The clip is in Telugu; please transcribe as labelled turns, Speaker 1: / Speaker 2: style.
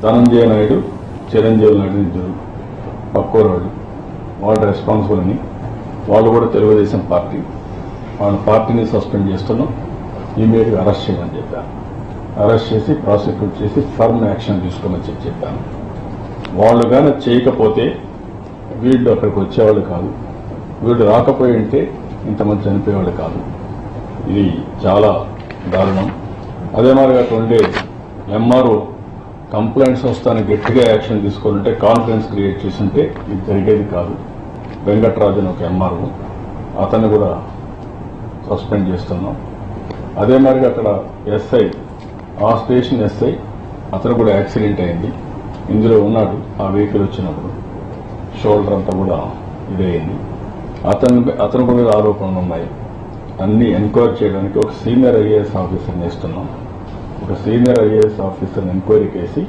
Speaker 1: ధనంజయ నాయుడు, చిరంజీవి నాయుడు ఇద్దరు పక్కోరాడు, వాళ్ళు రెస్పాన్సిబుల్ అని, వాళ్ళు కూడా తెలుగుదేశం పార్టీ, వాళ్ళ పార్టీని సస్పెండ్ చేస్తున్నాం, ఇమీడియట్గా అరెస్ట్ చేయమని చెప్పాను. అరెస్ట్ చేసి ప్రాసిక్యూట్ చేసి ఫర్మ్ యాక్షన్ తీసుకోమని చెప్పాను. వాళ్ళు కానీ చేయకపోతే వీళ్ళు అక్కడికి వచ్చేవాళ్ళు కాదు, వీళ్ళు రాకపోయి ఉంటే ఇంతమంది చనిపోయేవాళ్ళు కాదు. ఇది చాలా దారుణం. అదే మరి అక్కడ ఉండే ఎంఆర్ఓ కంప్లైంట్స్ వస్తాను గట్టిగా యాక్షన్ తీసుకుంటే కాన్ఫిడెన్స్ క్రియేట్ చేస్తుంటే ఇది జరిగేది కాదు. వెంకట్రాజు అని ఒక ఎంఆర్ఓ, అతన్ని కూడా సస్పెండ్ చేస్తున్నాం. అదే మరి అక్కడ ఎస్ఐ, ఆ స్టేషన్ ఎస్ఐ, అతను కూడా యాక్సిడెంట్ అయింది, ఇందులో ఉన్నాడు. ఆ వెహికల్ వచ్చినప్పుడు షోల్డర్ అంతా కూడా ఇదయింది. అతను కూడా ఆరోపణలు ఉన్నాయి. అన్ని ఎంక్వైరీ చేయడానికి ఒక సీనియర్ ఐఏఎస్ ఆఫీసర్ని ఇస్తున్నాం. ఒక సీనియర్ ఐఏఎస్ ఆఫీసర్ని ఎంక్వైరీ చేసి